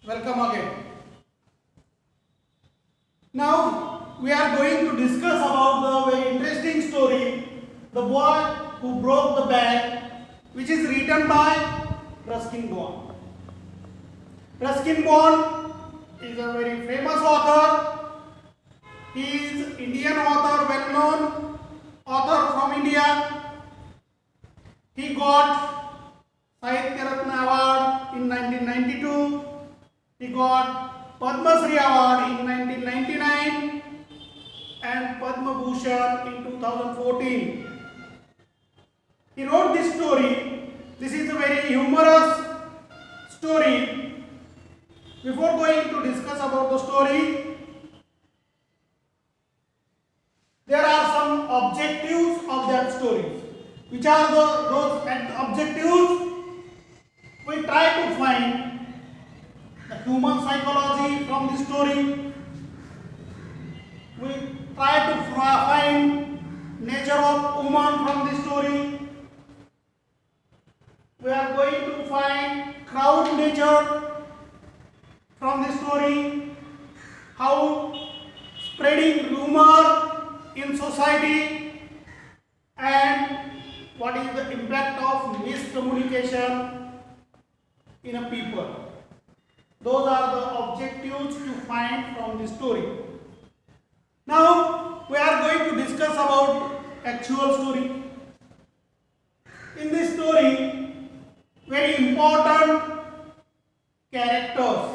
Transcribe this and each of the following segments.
Welcome again. Now we are going to discuss about the very interesting story, The Boy Who Broke the Bank, which is written by Ruskin Bond. Ruskin Bond is a very famous author. He is Indian author, well-known author from India. He got Sahitya Ratna Award in 1992. He got Padma Shri Award in 1999 and Padma Bhushan in 2014. He wrote this story. This is a very humorous story. Before going to discuss about the story, there are some objectives of that story. Which are those objectives? We try to find the human psychology from this story. We try to find nature of woman from this story. We are going to find crowd nature from this story. How spreading rumor in society and what is the impact of miscommunication in a people. Those are the objectives to find from the story. Now we are going to discuss about actual story. In this story, very important characters.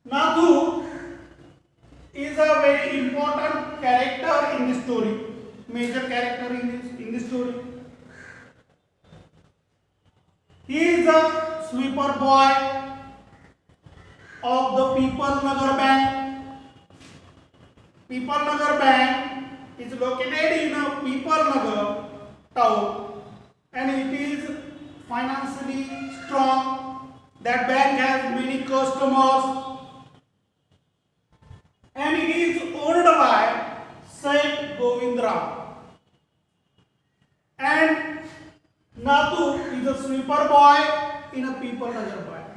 Nathu is a very important character in this story. Major character in this story. He is a sweeper boy of the People Nagar Bank. People Nagar Bank is located in a People Nagar town and it is financially strong. That bank has many customers and it is owned by Seth Govindram. And Nathu is a sweeper boy in a People Nagar Bank.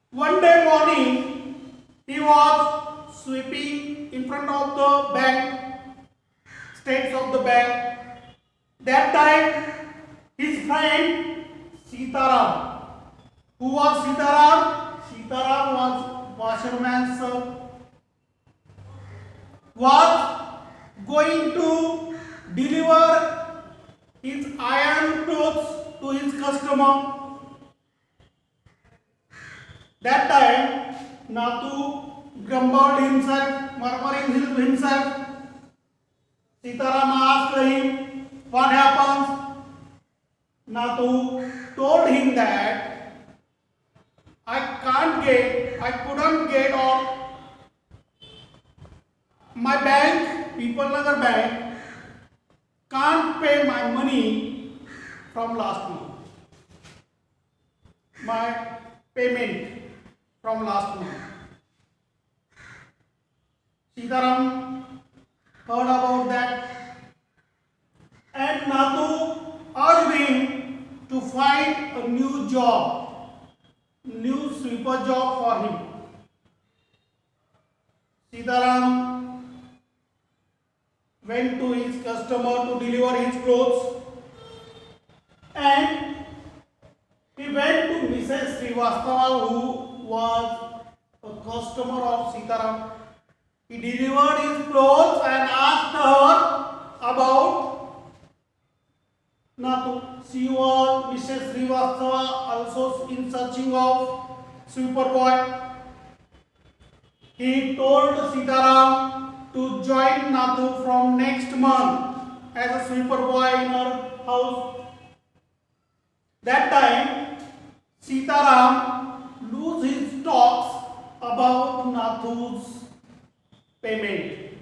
One day morning, he was sweeping in front of the bank, steps of the bank. That time, his friend Sitaram. Who was Sitaram? Sitaram was washerman's son. Was going to deliver his iron clothes to his customer. That time, Nathu grumbled himself, murmuring himself. Sitaram asked him, what happens? Nathu told him that I couldn't get on my bank, People Nagar Bank, can't pay my money from last month. My payment from last month. Sitaram heard about that and Nathu urged him to find a new job, new sweeper job for him. Sitaram went to his customer to deliver his clothes and he went to Mrs. Srivastava, who was a customer of Sitaram. He delivered his clothes and asked her about Nathu. She was Mrs. Srivastava also in searching of sweeper boy. He told Sitaram to join Nathu from next month as a sweeper boy in her house. That time, Sitaram lose his talks about Nathu's payment.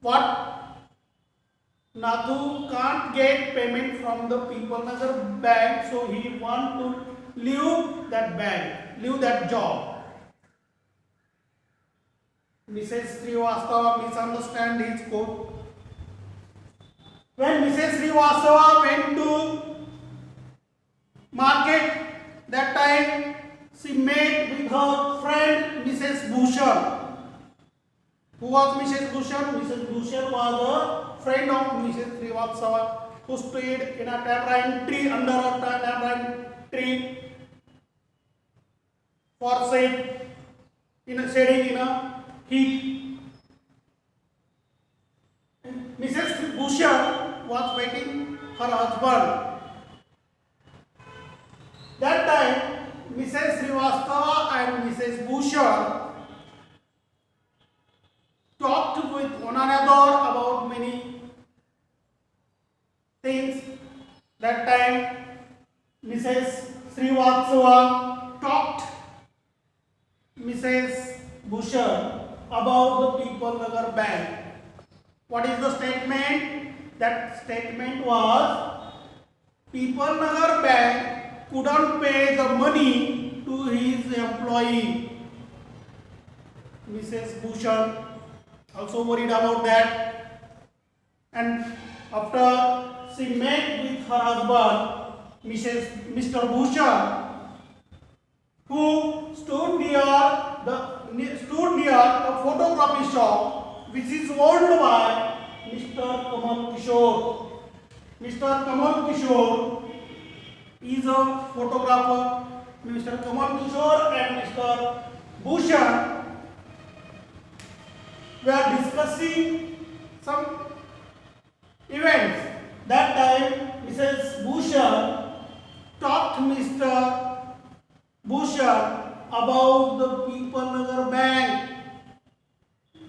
What? Nathu can't get payment from the People Nagar Bank, so he want to leave that bank, leave that job. Mrs. Srivastava misunderstand his quote. When Mrs. Srivastava went to she met with her friend Mrs. Bhushan. Who was Mrs. Bhushan? Mrs. Bhushan was a friend of Mrs. Srivastava who stayed in a tamarind tree, under a tamarind tree for shade, shading in a heat. Mrs. Bhushan was waiting her husband. That time, Mrs. Srivastava and Mrs. Bhushan talked with one another about many things. That time, Mrs. Srivastava talked Mrs. Bhushan about the People Nagar Bank. What is the statement? That statement was People Nagar Bank couldn't pay the money to his employee. Mrs. Bhushan also worried about that, and after she met with her husband, Mr. Bhushan, who stood near a photography shop which is owned by Mr. Kamal Kishore. Mr. Kamal Kishore is a photographer. Mr. Kamal Kishore and Mr. Bhushan were discussing some events. That time, Mrs. Bhushan talked Mr. Bhushan about the People Nagar Bank,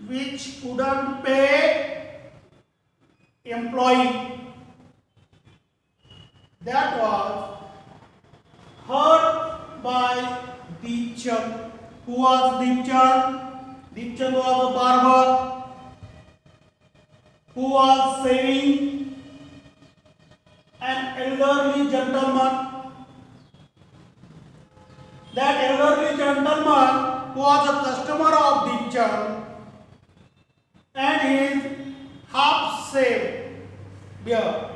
which couldn't pay employee. That was heard by Deepchand. Who was Deepchand? Deepchand was a barber who was saving an elderly gentleman. That elderly gentleman was a customer of Deepchand and his half-shaved beard.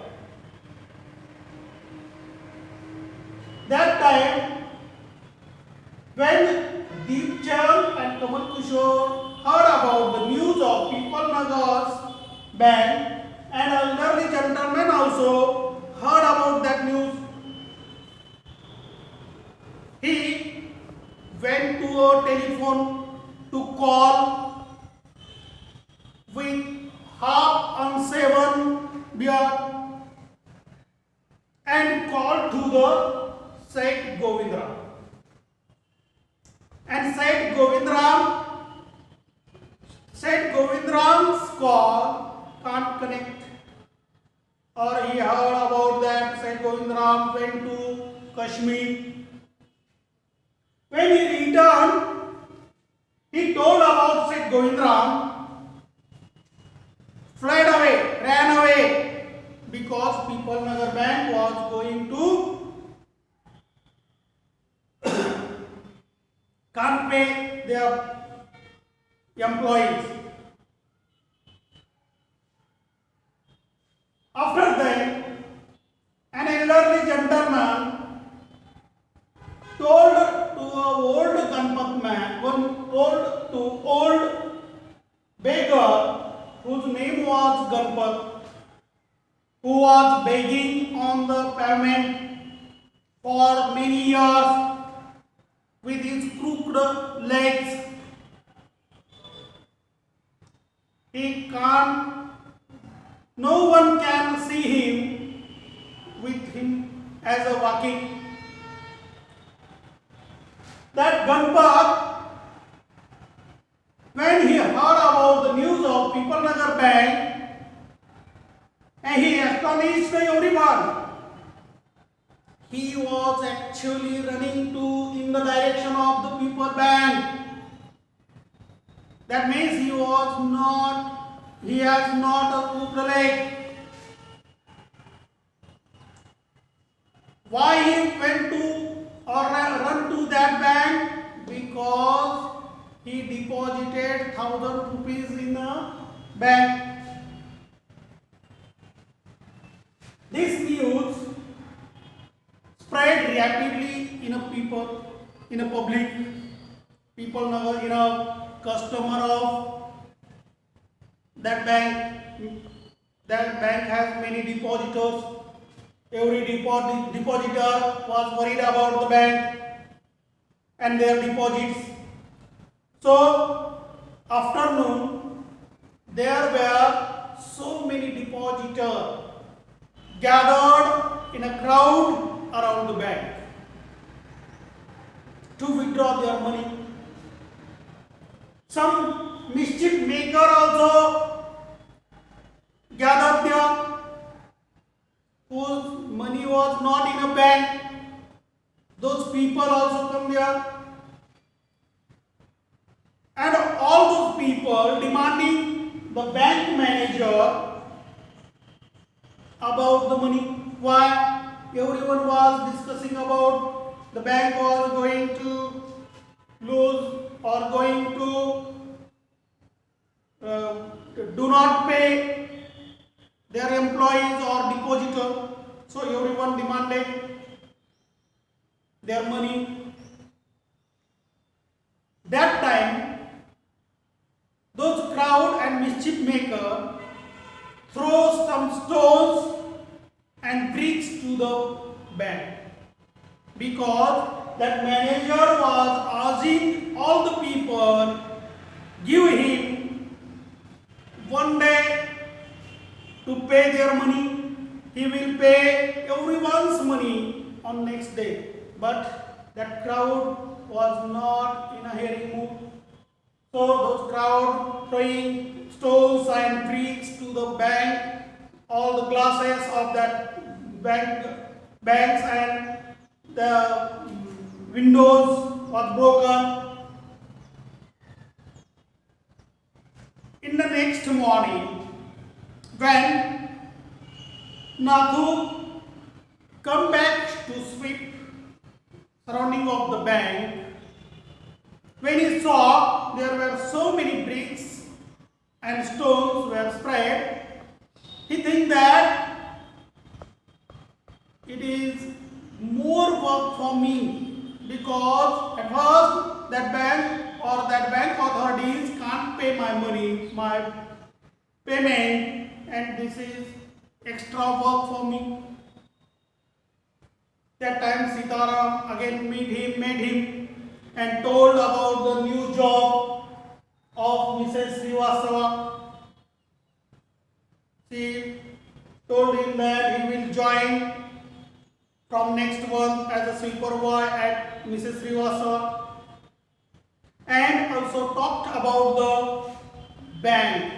That time, when Deepchand and Kamal Kishore heard about the news of People Nagar's bank, and elderly gentleman also heard about that news, he went to a telephone to call with half unshaven beard and called to the Seth Govindram. And Seth Govindram's call can't connect. Or he heard about that. Seth Govindram went to Kashmir. When he returned, he told about Seth Govindram, fled away, ran away, because People Nagar Bank was going to can't pay their employees. After that, an elderly gentleman told to an old Ganpat man, told to old beggar whose name was Ganpat, who was begging on the pavement for many years with his crooked legs. He can't, no one can see him with him as a walking. That Ganpat, when he heard about the news of People Nagar Bank, and he astonished everyone. He was actually running in the direction of the People Bank. That means he has not a crooked leg. Why he went to or run to that bank? Because he deposited 1,000 rupees in a bank. This news spread rapidly in a people. in a public, people know, customer of that bank. That bank has many depositors. Every depositor was worried about the bank and their deposits. So afternoon, there were so many depositors gathered in a crowd around the bank to withdraw their money. Some mischief maker also gathered there, whose money was not in a bank. Those people also come there, and all those people demanding the bank manager about the money. Why? Everyone was discussing about the bank was going to lose or going to do not pay their employees or depositor. So everyone demanded their money. That time, those crowd and mischief maker throw some stones and bricks to the bank, because that manager was asking all the people, give him one day to pay their money. He will pay everyone's money on next day. But that crowd was not in a hearing mood. So those crowd throwing stones and bricks to the bank, all the glasses of that banks and the windows was broken. In the next morning, when Nathu come back to sweep surrounding of the bank, when he saw there were so many bricks and stones were spread, he think that it is more work for me, because at first that bank or that bank authorities can't pay my money, my payment, and this is extra work for me. That time Sitaram again met him and told about the new job of Mrs. Srivastava. She told him that he will join from next month as a sweeper boy at Mrs. Srivastava, and also talked about the bank.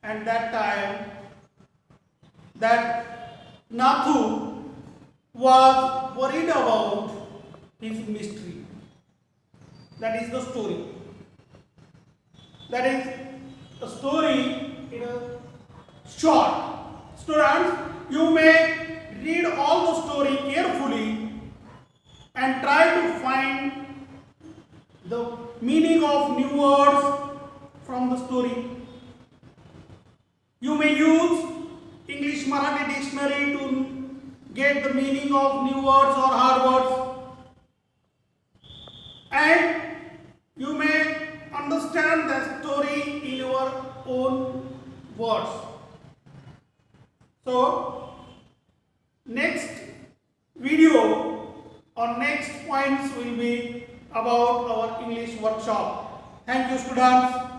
And that time, that Nathu was worried about his mystery. That is the story. That is a story in a short. Students, you may read all the story carefully and try to find the meaning of new words from the story. You may use English Marathi dictionary to get the meaning of new words or hard words, and you may understand the story in your own words. So, next video or next points will be about our English workshop. Thank you, students.